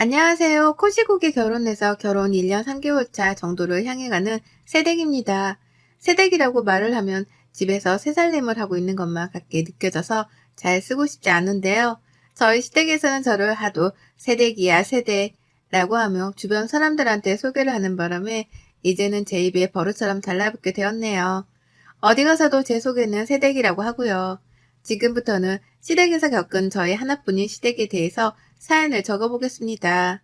안녕하세요. 코시국에 결혼해서 결혼 1년 3개월 차 정도를 향해 가는 새댁입니다. 새댁이라고 말을 하면 집에서 새살림을 하고 있는 것만 같게 느껴져서 잘 쓰고 싶지 않은데요. 저희 시댁에서는 저를 하도 새댁이야 새댁라고 하며 주변 사람들한테 소개를 하는 바람에 이제는 제 입에 버릇처럼 달라붙게 되었네요. 어디 가서도 제 소개는 새댁이라고 하고요. 지금부터는 시댁에서 겪은 저의 하나뿐인 시댁에 대해서 사연을 적어보겠습니다.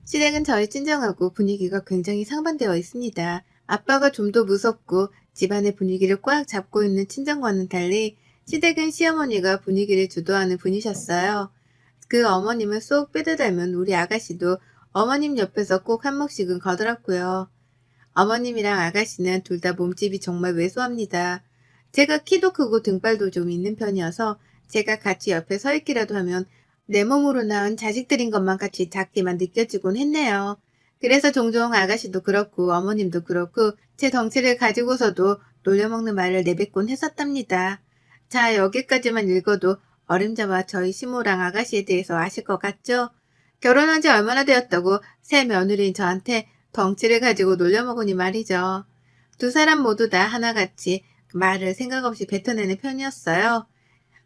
시댁은 저희 친정하고 분위기가 굉장히 상반되어 있습니다. 아빠가 좀 더 무섭고 집안의 분위기를 꽉 잡고 있는 친정과는 달리 시댁은 시어머니가 분위기를 주도하는 분이셨어요. 그 어머님은 쏙 빼드 닮은 우리 아가씨도 어머님 옆에서 꼭 한몫씩은 거들었고요. 어머님이랑 아가씨는 둘 다 몸집이 정말 왜소합니다. 제가 키도 크고 등발도 좀 있는 편이어서 제가 같이 옆에 서 있기라도 하면 내 몸으로 낳은 자식들인 것만 같이 작게만 느껴지곤 했네요. 그래서 종종 아가씨도 그렇고 어머님도 그렇고 제 덩치를 가지고서도 놀려먹는 말을 내뱉곤 했었답니다. 자, 여기까지만 읽어도 어림잡아 저희 시모랑 아가씨에 대해서 아실 것 같죠? 결혼한 지 얼마나 되었다고 새 며느리인 저한테 덩치를 가지고 놀려먹으니 말이죠. 두 사람 모두 다 하나같이 말을 생각 없이 뱉어내는 편이었어요.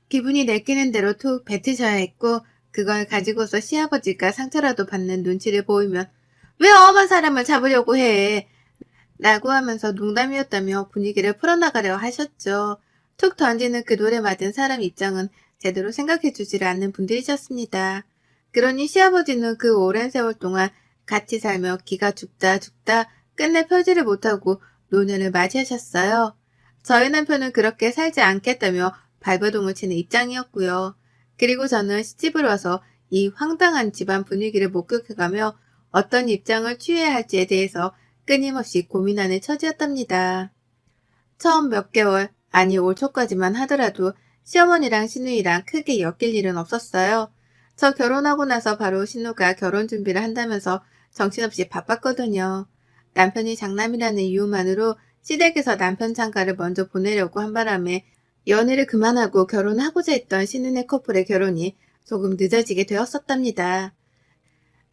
기분이 내키는 대로 툭 뱉으셔야 했고 그걸 가지고서 시아버지가 상처라도 받는 눈치를 보이면 왜 엄한 사람을 잡으려고 해? 라고 하면서 농담이었다며 분위기를 풀어나가려 하셨죠. 툭 던지는 그 돌에 맞은 사람 입장은 제대로 생각해 주지를 않는 분들이셨습니다. 그러니 시아버지는 그 오랜 세월 동안 같이 살며 기가 죽다 죽다 끝내 펴지를 못하고 노년을 맞이하셨어요. 저희 남편은 그렇게 살지 않겠다며 발버둥을 치는 입장이었고요. 그리고 저는 시집을 와서 이 황당한 집안 분위기를 목격해가며 어떤 입장을 취해야 할지에 대해서 끊임없이 고민하는 처지였답니다. 처음 몇 개월, 아니 올 초까지만 하더라도 시어머니랑 시누이랑 크게 엮일 일은 없었어요. 저 결혼하고 나서 바로 신우가 결혼 준비를 한다면서 정신없이 바빴거든요. 남편이 장남이라는 이유만으로 시댁에서 남편 장가를 먼저 보내려고 한 바람에 연애를 그만하고 결혼하고자 했던 신혼의 커플의 결혼이 조금 늦어지게 되었었답니다.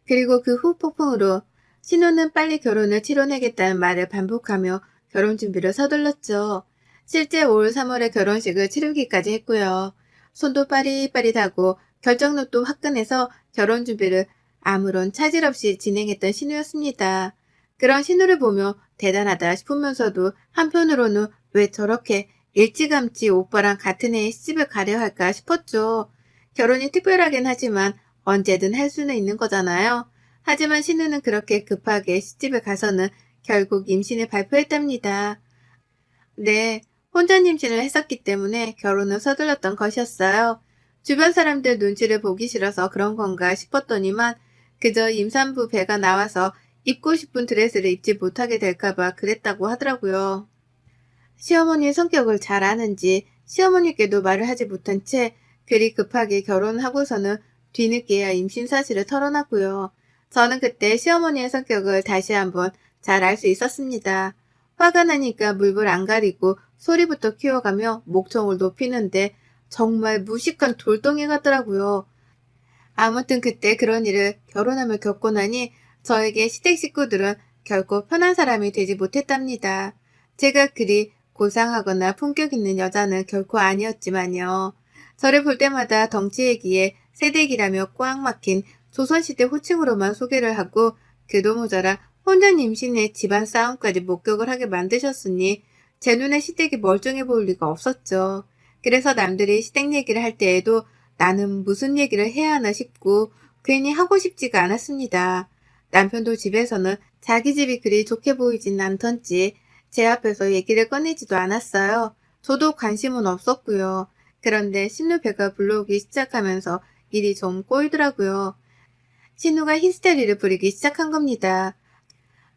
그리고 그 후 폭풍으로 신우는 빨리 결혼을 치러내겠다는 말을 반복하며 결혼 준비를 서둘렀죠. 실제 올 3월에 결혼식을 치르기까지 했고요. 손도 빠릿빠릿하고 결정력도 화끈해서 결혼 준비를 아무런 차질 없이 진행했던 신우였습니다. 그런 신우를 보며 대단하다 싶으면서도 한편으로는 왜 저렇게 일찌감치 오빠랑 같은 해에 시집을 가려 할까 싶었죠. 결혼이 특별하긴 하지만 언제든 할 수는 있는 거잖아요. 하지만 신우는 그렇게 급하게 시집을 가서는 결국 임신을 발표했답니다. 네, 혼자 임신을 했었기 때문에 결혼을 서둘렀던 것이었어요. 주변 사람들 눈치를 보기 싫어서 그런 건가 싶었더니만 그저 임산부 배가 나와서 입고 싶은 드레스를 입지 못하게 될까봐 그랬다고 하더라고요. 시어머니의 성격을 잘 아는지 시어머니께도 말을 하지 못한 채 그리 급하게 결혼하고서는 뒤늦게야 임신 사실을 털어놨고요. 저는 그때 시어머니의 성격을 다시 한번 잘 알 수 있었습니다. 화가 나니까 물불 안 가리고 소리부터 키워가며 목청을 높이는데 정말 무식한 돌덩이 같더라고요. 아무튼 그때 그런 일을 결혼하며 겪고 나니 저에게 시댁 식구들은 결코 편한 사람이 되지 못했답니다. 제가 그리 고상하거나 품격 있는 여자는 결코 아니었지만요. 저를 볼 때마다 덩치 얘기에 새댁이라며 꽉 막힌 조선시대 호칭으로만 소개를 하고 그도 모자라 혼자 임신해 집안 싸움까지 목격을 하게 만드셨으니 제 눈에 시댁이 멀쩡해 보일 리가 없었죠. 그래서 남들이 시댁 얘기를 할 때에도 나는 무슨 얘기를 해야 하나 싶고 괜히 하고 싶지가 않았습니다. 남편도 집에서는 자기 집이 그리 좋게 보이진 않던지 제 앞에서 얘기를 꺼내지도 않았어요. 저도 관심은 없었고요. 그런데 신우 배가 불러오기 시작하면서 일이 좀 꼬이더라고요. 신우가 히스테리를 부리기 시작한 겁니다.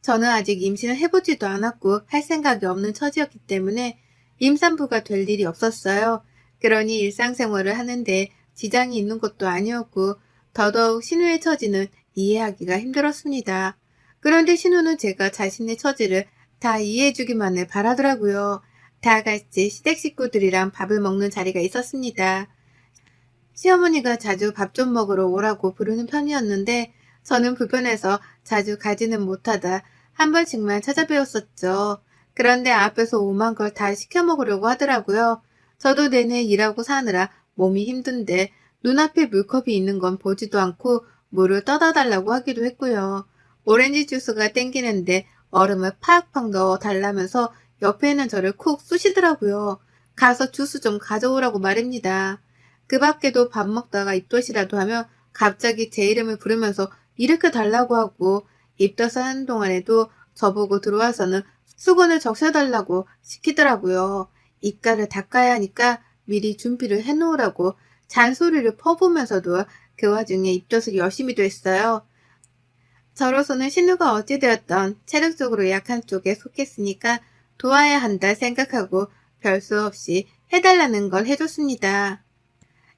저는 아직 임신을 해보지도 않았고 할 생각이 없는 처지였기 때문에 임산부가 될 일이 없었어요. 그러니 일상생활을 하는데 지장이 있는 것도 아니었고 더더욱 신우의 처지는 이해하기가 힘들었습니다. 그런데 신우는 제가 자신의 처지를 다 이해해주기만을 바라더라고요. 다 같이 시댁 식구들이랑 밥을 먹는 자리가 있었습니다. 시어머니가 자주 밥 좀 먹으러 오라고 부르는 편이었는데 저는 불편해서 자주 가지는 못하다 한 번씩만 찾아뵈었었죠. 그런데 앞에서 오만 걸 다 시켜 먹으려고 하더라고요. 저도 내내 일하고 사느라 몸이 힘든데 눈앞에 물컵이 있는 건 보지도 않고 물을 떠다 달라고 하기도 했고요. 오렌지 주스가 땡기는데 얼음을 팍팍 넣어 달라면서 옆에 있는 저를 쿡 쑤시더라고요. 가서 주스 좀 가져오라고 말입니다. 그 밖에도 밥 먹다가 입덧이라도 하면 갑자기 제 이름을 부르면서 일으켜 달라고 하고 입덧을 하는 동안에도 저보고 들어와서는 수건을 적셔달라고 시키더라고요. 입가를 닦아야 하니까 미리 준비를 해놓으라고 잔소리를 퍼부으면서도 그 와중에 입덧을 열심히도 했어요. 저로서는 신우가 어찌되었던 체력적으로 약한 쪽에 속했으니까 도와야 한다 생각하고 별 수 없이 해달라는 걸 해줬습니다.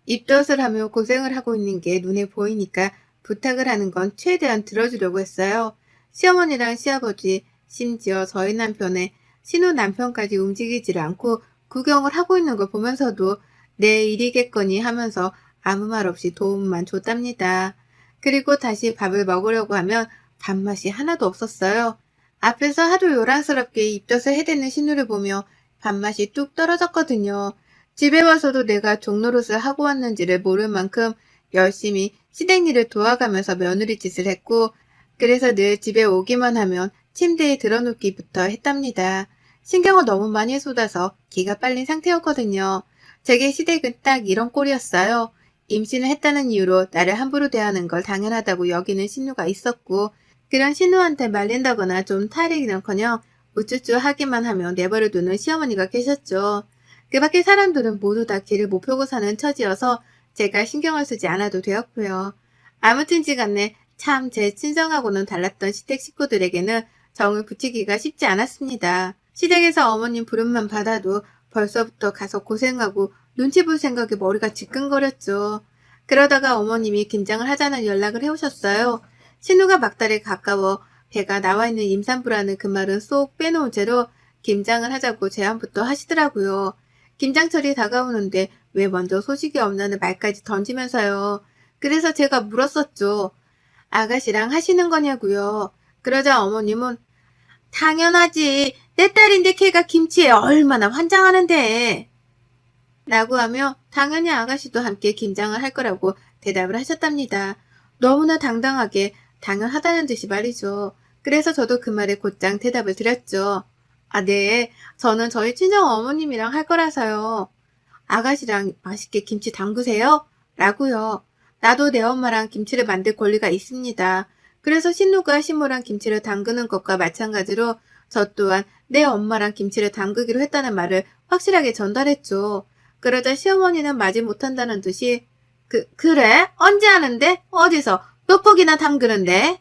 입덧을 하며 고생을 하고 있는 게 눈에 보이니까 부탁을 하는 건 최대한 들어주려고 했어요. 시어머니랑 시아버지, 심지어 저희 남편의 신우 남편까지 움직이질 않고 구경을 하고 있는 걸 보면서도 내 일이겠거니 하면서 아무 말 없이 도움만 줬답니다. 그리고 다시 밥을 먹으려고 하면 밥맛이 하나도 없었어요. 앞에서 하도 요란스럽게 입덧을 해대는 신우를 보며 밥맛이 뚝 떨어졌거든요. 집에 와서도 내가 종노릇을 하고 왔는지를 모를 만큼 열심히 시댁일을 도와가면서 며느리 짓을 했고, 그래서 늘 집에 오기만 하면 침대에 들어눕기부터 했답니다. 신경을 너무 많이 쏟아서 기가 빨린 상태였거든요. 제게 시댁은 딱 이런 꼴이었어요. 임신을 했다는 이유로 나를 함부로 대하는 걸 당연하다고 여기는 신우가 있었고, 그런 신우한테 말린다거나 좀 타이르기는커녕 우쭈쭈 하기만 하면 내버려두는 시어머니가 계셨죠. 그 밖에 사람들은 모두 다 길을 못 펴고 사는 처지여서 제가 신경을 쓰지 않아도 되었고요. 아무튼지간에 참 제 친정하고는 달랐던 시댁 식구들에게는 정을 붙이기가 쉽지 않았습니다. 시댁에서 어머님 부름만 받아도 벌써부터 가서 고생하고 눈치 볼 생각에 머리가 지끈거렸죠. 그러다가 어머님이 김장을 하자는 연락을 해오셨어요. 신우가 막달에 가까워 배가 나와 있는 임산부라는 그 말은 쏙 빼놓은 채로 김장을 하자고 제안부터 하시더라고요. 김장철이 다가오는데 왜 먼저 소식이 없나는 말까지 던지면서요. 그래서 제가 물었었죠. 아가씨랑 하시는 거냐고요. 그러자 어머님은 당연하지. 내 딸인데 걔가 김치에 얼마나 환장하는데. 라고 하며 당연히 아가씨도 함께 김장을 할 거라고 대답을 하셨답니다. 너무나 당당하게 당연하다는 듯이 말이죠. 그래서 저도 그 말에 곧장 대답을 드렸죠. 아, 네. 저는 저희 친정 어머님이랑 할 거라서요. 아가씨랑 맛있게 김치 담그세요? 라고요. 나도 내 엄마랑 김치를 만들 권리가 있습니다. 그래서 신우가 시무랑 김치를 담그는 것과 마찬가지로 저 또한 내 엄마랑 김치를 담그기로 했다는 말을 확실하게 전달했죠. 그러자 시어머니는 마지 못한다는 듯이 그래? 언제 하는데? 어디서? 몇 폭이나 담그는데?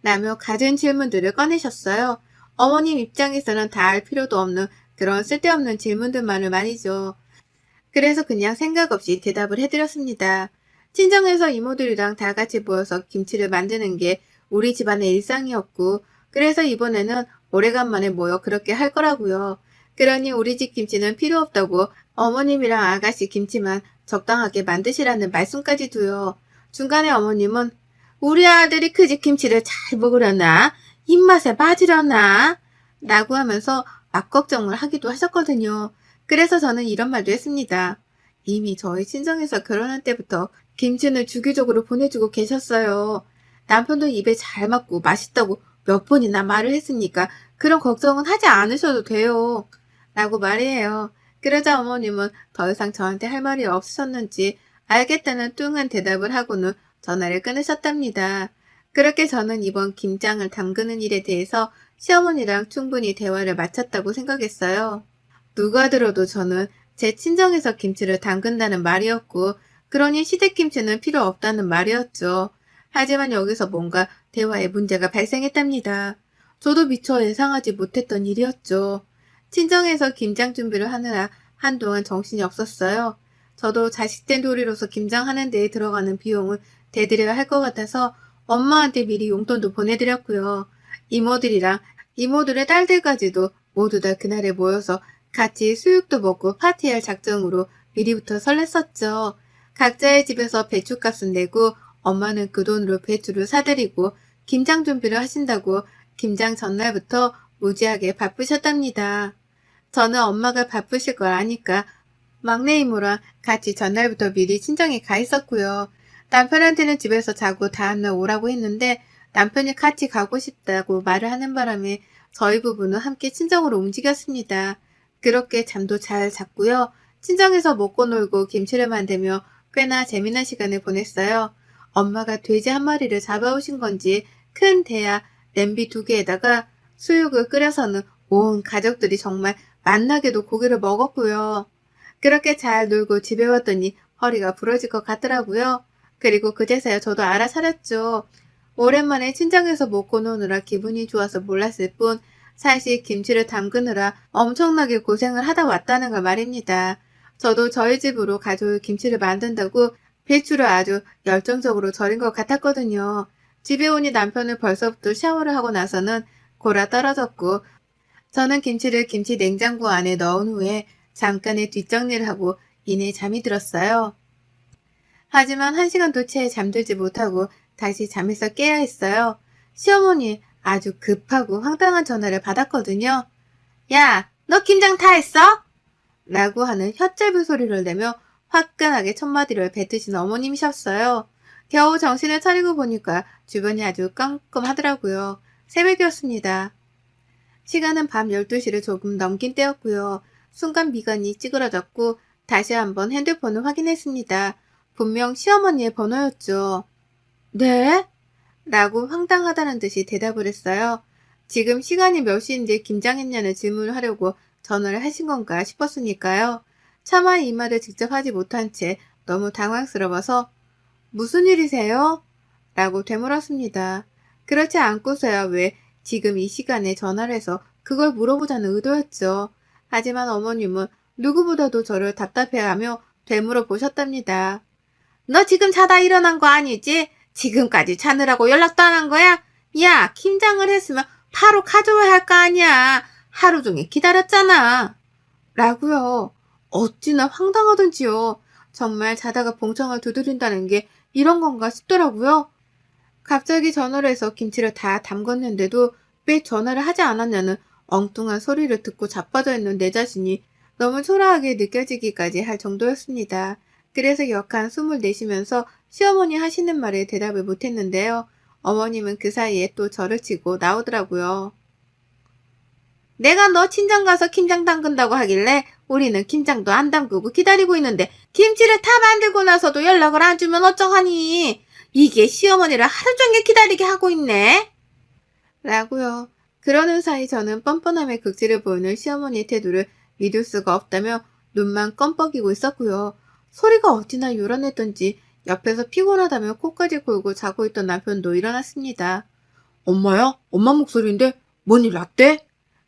라며 갖은 질문들을 꺼내셨어요. 어머님 입장에서는 다 알 필요도 없는 그런 쓸데없는 질문들만을 말이죠. 그래서 그냥 생각 없이 대답을 해드렸습니다. 친정에서 이모들이랑 다 같이 모여서 김치를 만드는 게 우리 집안의 일상이었고, 그래서 이번에는 오래간만에 모여 그렇게 할 거라고요. 그러니 우리 집 김치는 필요 없다고 어머님이랑 아가씨 김치만 적당하게 만드시라는 말씀까지 두요. 중간에 어머님은 우리 아들이 그 집 김치를 잘 먹으려나? 입맛에 맞으려나? 라고 하면서 막 걱정을 하기도 하셨거든요. 그래서 저는 이런 말도 했습니다. 이미 저희 친정에서 결혼할 때부터 김치는 주기적으로 보내주고 계셨어요. 남편도 입에 잘 맞고 맛있다고 몇 번이나 말을 했으니까 그런 걱정은 하지 않으셔도 돼요. 라고 말이에요. 그러자 어머님은 더 이상 저한테 할 말이 없으셨는지 알겠다는 뚱한 대답을 하고는 전화를 끊으셨답니다. 그렇게 저는 이번 김장을 담그는 일에 대해서 시어머니랑 충분히 대화를 마쳤다고 생각했어요. 누가 들어도 저는 제 친정에서 김치를 담근다는 말이었고, 그러니 시댁김치는 필요 없다는 말이었죠. 하지만 여기서 뭔가 대화에 문제가 발생했답니다. 저도 미처 예상하지 못했던 일이었죠. 친정에서 김장 준비를 하느라 한동안 정신이 없었어요. 저도 자식된 도리로서 김장하는 데에 들어가는 비용을 대드려야 할 것 같아서 엄마한테 미리 용돈도 보내드렸고요. 이모들이랑 이모들의 딸들까지도 모두 다 그날에 모여서 같이 수육도 먹고 파티할 작정으로 미리부터 설렜었죠. 각자의 집에서 배춧값은 내고 엄마는 그 돈으로 배추를 사드리고 김장 준비를 하신다고 김장 전날부터 무지하게 바쁘셨답니다. 저는 엄마가 바쁘실 걸 아니까 막내 이모랑 같이 전날부터 미리 친정에 가 있었고요. 남편한테는 집에서 자고 다음날 오라고 했는데 남편이 같이 가고 싶다고 말을 하는 바람에 저희 부부는 함께 친정으로 움직였습니다. 그렇게 잠도 잘 잤고요. 친정에서 먹고 놀고 김치를 만들며 꽤나 재미난 시간을 보냈어요. 엄마가 돼지 한 마리를 잡아오신 건지 큰 대야 냄비 2개에다가 수육을 끓여서는 온 가족들이 정말 맛나게도 고기를 먹었고요. 그렇게 잘 놀고 집에 왔더니 허리가 부러질 것 같더라고요. 그리고 그제서야 저도 알아차렸죠. 오랜만에 친정에서 먹고 노느라 기분이 좋아서 몰랐을 뿐 사실 김치를 담그느라 엄청나게 고생을 하다 왔다는 걸 말입니다. 저도 저희 집으로 가져올 김치를 만든다고 배추를 아주 열정적으로 절인 것 같았거든요. 집에 오니 남편은 벌써부터 샤워를 하고 나서는 골아 떨어졌고 저는 김치를 김치 냉장고 안에 넣은 후에 잠깐의 뒷정리를 하고 이내 잠이 들었어요. 하지만 1시간도 채 잠들지 못하고 다시 잠에서 깨야 했어요. 시어머니 아주 급하고 황당한 전화를 받았거든요. 야, 너 김장 다 했어? 라고 하는 혓짧은 소리를 내며 화끈하게 첫마디를 뱉으신 어머님이셨어요. 겨우 정신을 차리고 보니까 주변이 아주 깜깜하더라고요. 새벽이었습니다. 시간은 밤 12시를 조금 넘긴 때였고요. 순간 미간이 찌그러졌고 다시 한번 핸드폰을 확인했습니다. 분명 시어머니의 번호였죠. 네? 라고 황당하다는 듯이 대답을 했어요. 지금 시간이 몇 시인지 김장했냐는 질문을 하려고 전화를 하신 건가 싶었으니까요. 차마 이 말을 직접 하지 못한 채 너무 당황스러워서 무슨 일이세요? 라고 되물었습니다. 그렇지 않고서야 왜 지금 이 시간에 전화를 해서 그걸 물어보자는 의도였죠. 하지만 어머님은 누구보다도 저를 답답해하며 되물어 보셨답니다. 너 지금 자다 일어난 거 아니지? 지금까지 자느라고 연락도 안 한 거야? 야, 김장을 했으면 바로 가져와야 할 거 아니야. 하루 종일 기다렸잖아. 라고요. 어찌나 황당하던지요. 정말 자다가 봉창을 두드린다는 게 이런 건가 싶더라고요. 갑자기 전화를 해서 김치를 다 담궜는데도 왜 전화를 하지 않았냐는 엉뚱한 소리를 듣고 자빠져 있는 내 자신이 너무 초라하게 느껴지기까지 할 정도였습니다. 그래서 역한 숨을 내쉬면서 시어머니 하시는 말에 대답을 못했는데요. 어머님은 그 사이에 또 저를 치고 나오더라고요. 내가 너 친정 가서 김장 담근다고 하길래 우리는 김장도 안 담그고 기다리고 있는데 김치를 다 만들고 나서도 연락을 안 주면 어쩌하니? 이게 시어머니를 하루 종일 기다리게 하고 있네. 라고요. 그러는 사이 저는 뻔뻔함의 극치를 보이는 시어머니의 태도를 믿을 수가 없다며 눈만 껌뻑이고 있었고요. 소리가 어찌나 요란했던지 옆에서 피곤하다며 코까지 골고 자고 있던 남편도 일어났습니다. 엄마야? 엄마 목소리인데 뭔 일 났대?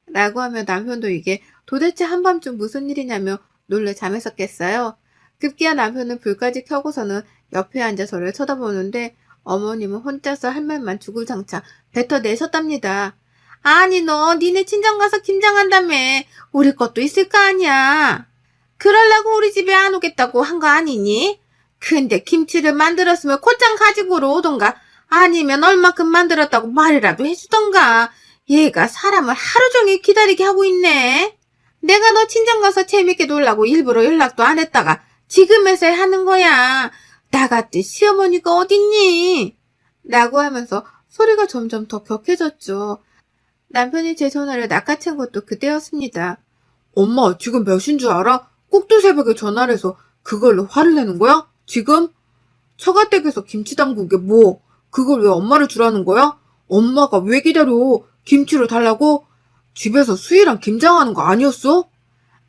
라고 하며 남편도 이게 도대체 한밤중 무슨 일이냐며 놀래 잠에서 깼어요. 급기야 남편은 불까지 켜고서는 옆에 앉아 저를 쳐다보는데 어머님은 혼자서 할 말만 주구장창 뱉어내셨답니다. 아니 너 니네 친정 가서 김장한다며 우리 것도 있을 거 아니야. 그러려고 우리 집에 안 오겠다고 한 거 아니니? 근데 김치를 만들었으면 곧장 가지고로 오던가 아니면 얼마큼 만들었다고 말이라도 해주던가. 얘가 사람을 하루 종일 기다리게 하고 있네. 내가 너 친정 가서 재밌게 놀라고 일부러 연락도 안 했다가 지금에서야 하는 거야. 나 같은 시어머니가 어딨니? 라고 하면서 소리가 점점 더 격해졌죠. 남편이 제 전화를 낚아챈 것도 그때였습니다. 엄마 지금 몇 시인 줄 알아? 꼭두 새벽에 전화를 해서 그걸로 화를 내는 거야? 지금? 처가댁에서 김치 담그게 뭐 그걸 왜 엄마를 주라는 거야? 엄마가 왜 기다려? 김치를 달라고? 집에서 수희랑 김장하는 거 아니었어?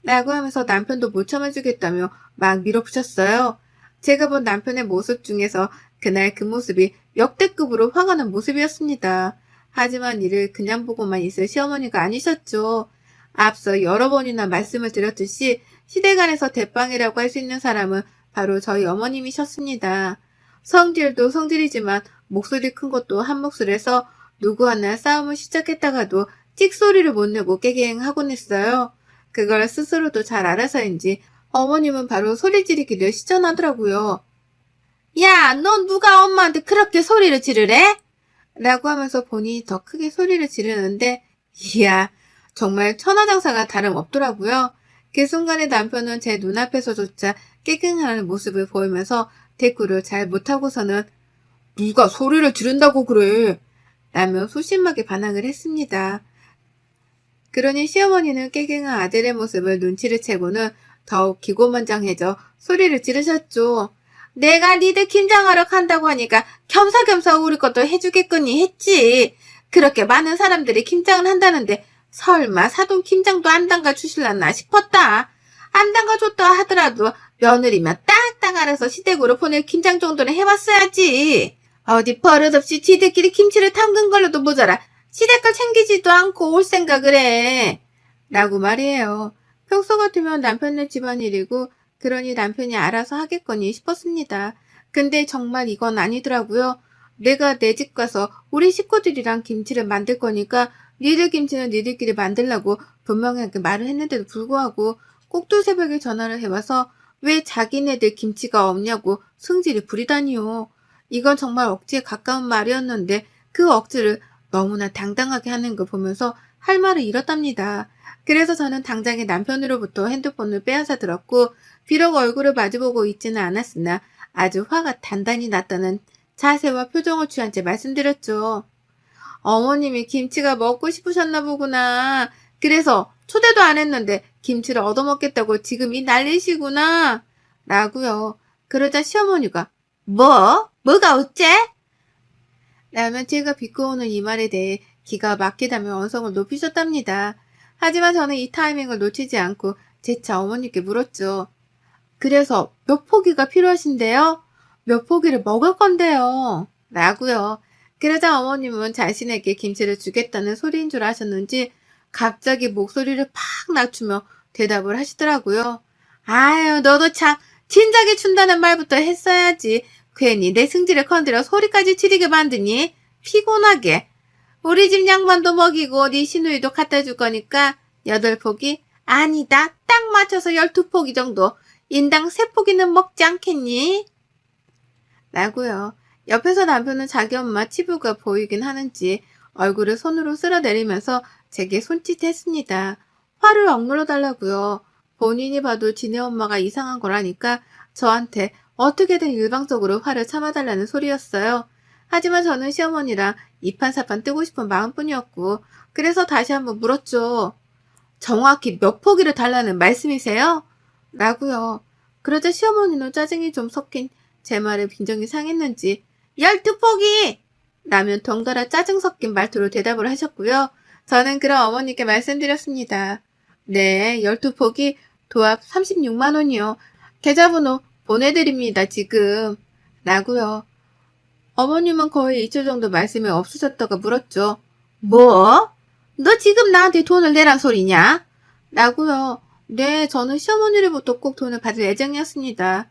라고 하면서 남편도 못 참아주겠다며 막 밀어붙였어요. 제가 본 남편의 모습 중에서 그날 그 모습이 역대급으로 화가 난 모습이었습니다. 하지만 이를 그냥 보고만 있을 시어머니가 아니셨죠. 앞서 여러 번이나 말씀을 드렸듯이 시댁안에서 대빵이라고 할 수 있는 사람은 바로 저희 어머님이셨습니다. 성질도 성질이지만 목소리 큰 것도 한 몫을해서 누구 하나 싸움을 시작했다가도 찍소리를 못 내고 깨갱하곤 했어요. 그걸 스스로도 잘 알아서인지 어머님은 바로 소리 지르기를 시전하더라고요. 야, 넌 누가 엄마한테 그렇게 소리를 지르래? 라고 하면서 본인이 더 크게 소리를 지르는데, 이야, 정말 천하장사가 다름없더라고요. 그 순간에 남편은 제 눈앞에서조차 깨갱하는 모습을 보이면서 대꾸를 잘 못하고서는 누가 소리를 지른다고 그래? 라며 소심하게 반항을 했습니다. 그러니 시어머니는 깨갱한 아들의 모습을 눈치를 채고는 더욱 기고만장해져 소리를 지르셨죠. 내가 니들 김장하러 간다고 하니까 겸사겸사 우리 것도 해주겠거니 했지. 그렇게 많은 사람들이 김장을 한다는데 설마 사돈 김장도 안 담가 주실라나 싶었다. 안 담가줬다 하더라도 며느리면 딱딱 알아서 시댁으로 보낼 김장 정도는 해왔어야지. 어디 버릇없이 지들끼리 김치를 담근 걸로도 모자라 시댁 걸 챙기지도 않고 올 생각을 해. 라고 말이에요. 평소 같으면 남편네 집안일이고 그러니 남편이 알아서 하겠거니 싶었습니다. 근데 정말 이건 아니더라고요. 내가 내 집 가서 우리 식구들이랑 김치를 만들 거니까 니들 김치는 니들끼리 만들라고 분명하게 말을 했는데도 불구하고 꼭두 새벽에 전화를 해와서 왜 자기네들 김치가 없냐고 승질을 부리다니요. 이건 정말 억지에 가까운 말이었는데 그 억지를 너무나 당당하게 하는 걸 보면서 할 말을 잃었답니다. 그래서 저는 당장에 남편으로부터 핸드폰을 빼앗아 들었고 비록 얼굴을 마주보고 있지는 않았으나 아주 화가 단단히 났다는 자세와 표정을 취한 채 말씀드렸죠. 어머님이 김치가 먹고 싶으셨나 보구나. 그래서 초대도 안 했는데 김치를 얻어먹겠다고 지금 이 난리시구나. 라고요. 그러자 시어머니가 뭐가 어째? 라면 제가 비꼬는 이 말에 대해 기가 막히다며 언성을 높이셨답니다. 하지만 저는 이 타이밍을 놓치지 않고 재차 어머니께 물었죠. 그래서 몇 포기가 필요하신데요? 몇 포기를 먹을 건데요? 라고요. 그러자 어머님은 자신에게 김치를 주겠다는 소리인 줄 아셨는지 갑자기 목소리를 팍 낮추며 대답을 하시더라고요. 아유, 너도 참 진작에 준다는 말부터 했어야지. 괜히 내 승질을 건드려 소리까지 지르게 만드니 피곤하게. 우리 집 양반도 먹이고 네 시누이도 갖다 줄 거니까 8포기? 아니다. 딱 맞춰서 12포기 정도. 인당 3포기는 먹지 않겠니? 라고요. 옆에서 남편은 자기 엄마 치부가 보이긴 하는지 얼굴을 손으로 쓸어내리면서 제게 손짓했습니다. 화를 억눌러 달라고요. 본인이 봐도 지네 엄마가 이상한 거라니까 저한테 어떻게든 일방적으로 화를 참아달라는 소리였어요. 하지만 저는 시어머니랑 이판사판 뜨고 싶은 마음뿐이었고 그래서 다시 한번 물었죠. 정확히 몇 포기를 달라는 말씀이세요? 라고요. 그러자 시어머니는 짜증이 좀 섞인 제 말에 빈정이 상했는지 12포기! 라면 덩달아 짜증 섞인 말투로 대답을 하셨고요. 저는 그럼 어머니께 말씀드렸습니다. 네, 12포기 도합 36만 원이요. 계좌번호 보내드립니다, 지금. 라고요. 어머님은 거의 2초 정도 말씀이 없으셨다가 물었죠. 뭐? 너 지금 나한테 돈을 내란 소리냐? 라고요. 네, 저는 시어머니로부터 꼭 돈을 받을 예정이었습니다.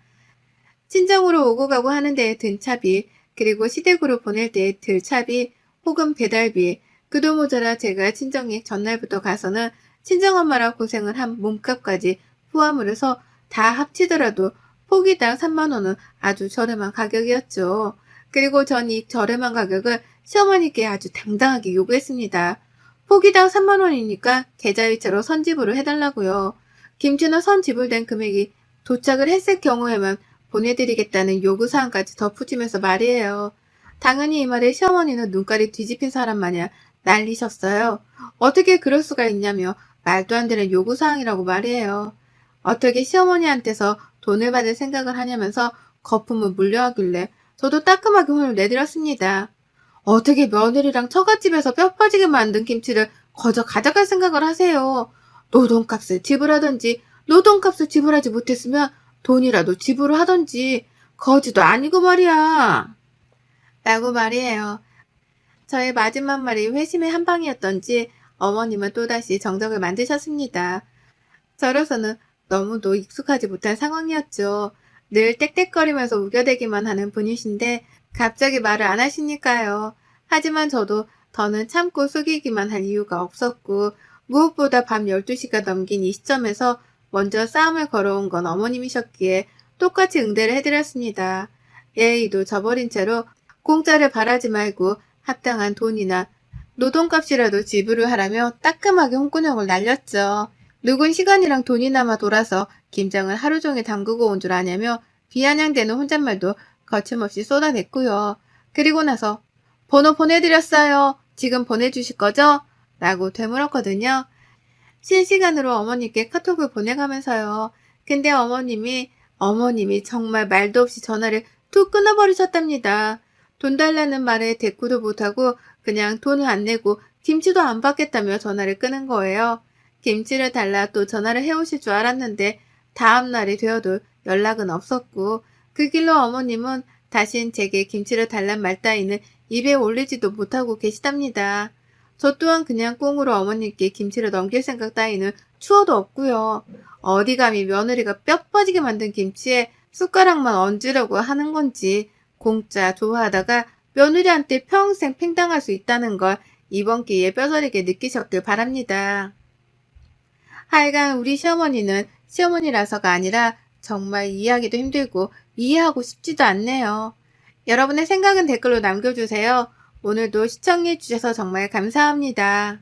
친정으로 오고 가고 하는 데에 든 차비, 그리고 시댁으로 보낼 때에 들 차비, 혹은 배달비, 그도 모자라 제가 친정에 전날부터 가서는 친정엄마랑 고생을 한 몸값까지 포함을 해서 다 합치더라도 포기당 3만 원은 아주 저렴한 가격이었죠. 그리고 전 이 저렴한 가격을 시어머니께 아주 당당하게 요구했습니다. 포기당 3만 원이니까 계좌이체로 선지불을 해달라고요. 김치는 선지불된 금액이 도착을 했을 경우에만 보내드리겠다는 요구사항까지 덧붙이면서 말이에요. 당연히 이 말에 시어머니는 눈깔이 뒤집힌 사람 마냥 난리셨어요. 어떻게 그럴 수가 있냐며 말도 안 되는 요구사항이라고 말이에요. 어떻게 시어머니한테서 돈을 받을 생각을 하냐면서 거품을 물려하길래 저도 따끔하게 혼을 내드렸습니다. 어떻게 며느리랑 처갓집에서 뼈 빠지게 만든 김치를 거저 가져갈 생각을 하세요. 노동값을 지불하든지 노동값을 지불하지 못했으면 돈이라도 지불을 하든지 거지도 아니고 말이야. 라고 말이에요. 저의 마지막 말이 회심의 한 방이었던지 어머님은 또다시 정적을 만드셨습니다. 저로서는 너무도 익숙하지 못한 상황이었죠. 늘 떽떽거리면서 우겨대기만 하는 분이신데 갑자기 말을 안 하시니까요. 하지만 저도 더는 참고 속이기만 할 이유가 없었고 무엇보다 밤 12시가 넘긴 이 시점에서 먼저 싸움을 걸어온 건 어머님이셨기에 똑같이 응대를 해드렸습니다. 예의도 저버린 채로 공짜를 바라지 말고 합당한 돈이나 노동값이라도 지불을 하라며 따끔하게 홍군형을 날렸죠. 누군 시간이랑 돈이 남아 돌아서 김장을 하루 종일 담그고 온 줄 아냐며 비아냥대는 혼잣말도 거침없이 쏟아냈고요. 그리고 나서 번호 보내드렸어요. 지금 보내주실 거죠? 라고 되물었거든요. 실시간으로 어머님께 카톡을 보내가면서요. 근데 어머님이 정말 말도 없이 전화를 툭 끊어버리셨답니다. 돈 달라는 말에 대꾸도 못하고 그냥 돈을 안 내고 김치도 안 받겠다며 전화를 끊은 거예요. 김치를 달라 또 전화를 해오실 줄 알았는데 다음 날이 되어도 연락은 없었고 그 길로 어머님은 다신 제게 김치를 달란 말 따위는 입에 올리지도 못하고 계시답니다. 저 또한 그냥 꽁으로 어머님께 김치를 넘길 생각 따위는 추워도 없고요. 어디 감히 며느리가 뼈 빠지게 만든 김치에 숟가락만 얹으려고 하는 건지 공짜 좋아하다가 며느리한테 평생 팽당할 수 있다는 걸 이번 기회에 뼈저리게 느끼셨길 바랍니다. 하여간 우리 시어머니는 시어머니라서가 아니라 정말 이해하기도 힘들고 이해하고 싶지도 않네요. 여러분의 생각은 댓글로 남겨주세요. 오늘도 시청해주셔서 정말 감사합니다.